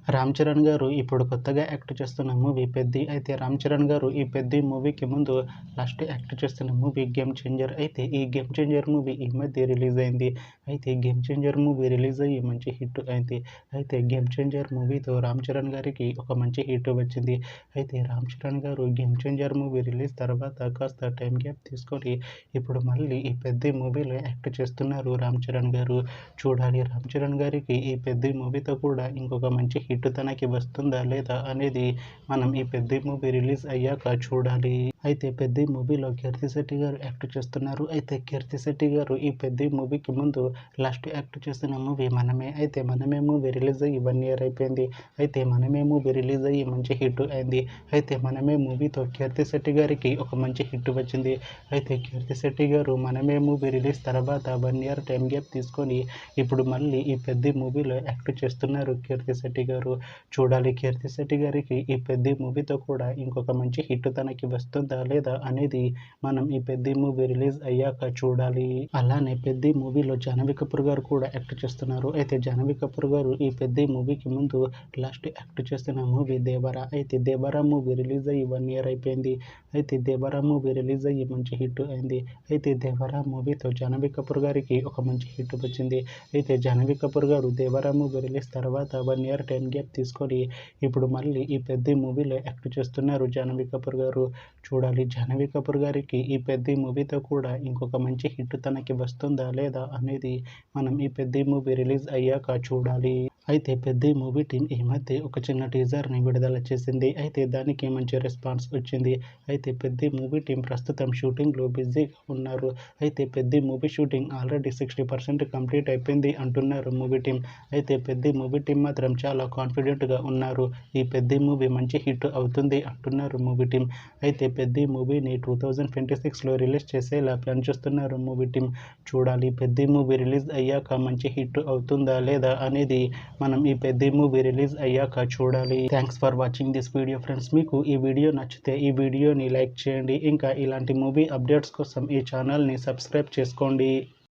రామ్ చరణ్ గారు ఇప్పుడు కొత్తగా యాక్ట్ చేస్తున్న మూవీ 'పెద్ది'. అయితే రామ్ చరణ్ గారు ఈ 'పెద్ది' మూవీకి ముందు లాస్ట్ యాక్ట్ చేస్తున్న మూవీ 'గేమ్ చేంజర్'. అయితే ఈ 'గేమ్ చేంజర్' మూవీ ఈ మధ్య రిలీజ్ అయింది. అయితే 'గేమ్ చేంజర్' మూవీ రిలీజ్ అయ్యి మంచి హిట్ అయింది. అయితే 'గేమ్ చేంజర్' మూవీతో రామ్ చరణ్ గారికి ఒక మంచి హిట్ వచ్చింది. అయితే రామ్ చరణ్ గారు 'గేమ్ చేంజర్' మూవీ రిలీజ్ తర్వాత కాస్త టైం గ్యాప్ తీసుకొని ఇప్పుడు మళ్ళీ ఈ 'పెద్ది' మూవీలో యాక్ట్ చేస్తున్నారు రామ్ చరణ్ గారు. చూడాలి రామ్ చరణ్ గారికి ఈ 'పెద్ది' మూవీతో కూడా ఇంకొక మంచి హిట్ తనకి వస్తుందా లేదా అనేది మనం ఈ 'పెద్ది' మూవీ రిలీజ్ అయ్యాక చూడాలి. అయితే 'పెద్ది' మూవీలో కీర్తి శెట్టి గారు యాక్ట్ చేస్తున్నారు. అయితే కీర్తి శెట్టి గారు ఈ 'పెద్ది' మూవీకి ముందు లాస్ట్ యాక్ట్ చేసిన మూవీ 'మనమే'. అయితే 'మనమే' మూవీ రిలీజ్ అయ్యి 1 year అయిపోయింది. అయితే 'మనమే' మూవీ రిలీజ్ అయ్యి మంచి హిట్ అయింది. అయితే 'మనమే' మూవీతో కీర్తి శెట్టి గారికి ఒక మంచి హిట్ వచ్చింది. అయితే కీర్తి శెట్టి గారు 'మనమే' మూవీ రిలీజ్ తర్వాత 1 year టైం గ్యాప్ తీసుకొని ఇప్పుడు మళ్ళీ ఈ 'పెద్ది' మూవీలో యాక్ట్ చేస్తున్నారు కీర్తి శెట్టి గారు. చూడాలి కీర్తి శెట్టి గారికి ఈ 'పెద్ది' మూవీతో కూడా ఇంకొక మంచి హిట్ తనకి వస్తుందా లేదా అనేది మనం ఈ 'పెద్ది' మూవీ రిలీజ్ అయ్యాక చూడాలి. అలానే 'పెద్ది' మూవీలో జాహ్నవి కపూర్ గారు కూడా యాక్ట్ చేస్తున్నారు. అయితే జాహ్నవి కపూర్ గారు ఈ 'పెద్ది' మూవీకి ముందు లాస్ట్ యాక్ట్ చేస్తున్న మూవీ 'దేవర'. అయితే 'దేవర' మూవీ రిలీజ్ అయ్యి 1 year అయిపోయింది. అయితే 'దేవర' మూవీ రిలీజ్ అయ్యి మంచి హిట్ అయింది. అయితే 'దేవర' మూవీతో జాహ్నవి కపూర్ గారికి ఒక మంచి హిట్ వచ్చింది. అయితే జాహ్నవి కపూర్ గారు 'దేవర' మూవీ రిలీజ్ తర్వాత 1 year టైం గ్యాప్ తీసుకొని ఇప్పుడు మళ్ళీ ఈ 'పెద్ది' మూవీలో యాక్ట్ చేస్తున్నారు జాహ్నవి కపూర్ గారు. చూడాలి జాహ్నవి కపూర్ గారికి ఈ 'పెద్ది' మూవీతో కూడా ఇంకొక మంచి హిట్ తనకి వస్తుందా లేదా అనేది మనం ఈ 'పెద్ది' మూవీ రిలీజ్ అయ్యాక చూడాలి. అయితే 'పెద్ది' మూవీ టీం ఈ మధ్య ఒక చిన్న టీజర్ని విడుదల చేసింది. అయితే దానికి మంచి రెస్పాన్స్ వచ్చింది. అయితే 'పెద్ది' మూవీ టీం ప్రస్తుతం షూటింగ్లో బిజీగా ఉన్నారు. అయితే 'Peddi' movie shooting already 60% complete అయిపోయింది అంటున్నారు మూవీ టీం. అయితే 'పెద్ది' మూవీ టీం మాత్రం చాలా కాన్ఫిడెంట్గా ఉన్నారు. ఈ 'పెద్ది' మూవీ మంచి హిట్ అవుతుంది అంటున్నారు మూవీ టీం. అయితే 'పెద్ది' మూవీని 2026లో రిలీజ్ చేసేలా ప్లాన్ చేస్తున్నారు మూవీ టీం. చూడాలి 'పెద్ది' మూవీ రిలీజ్ అయ్యాక మంచి హిట్ అవుతుందా లేదా అనేది మనం ఈ 'పెద్ది' మూవీ రిలీజ్ అయ్యాక చూడాలి. Thanks for watching this video friends. మీకు ఈ వీడియో నచ్చితే ఈ వీడియోని లైక్ చేయండి. ఇంకా ఇలాంటి మూవీ అప్డేట్స్ కోసం ఈ ఛానల్ని సబ్స్క్రైబ్ చేసుకోండి.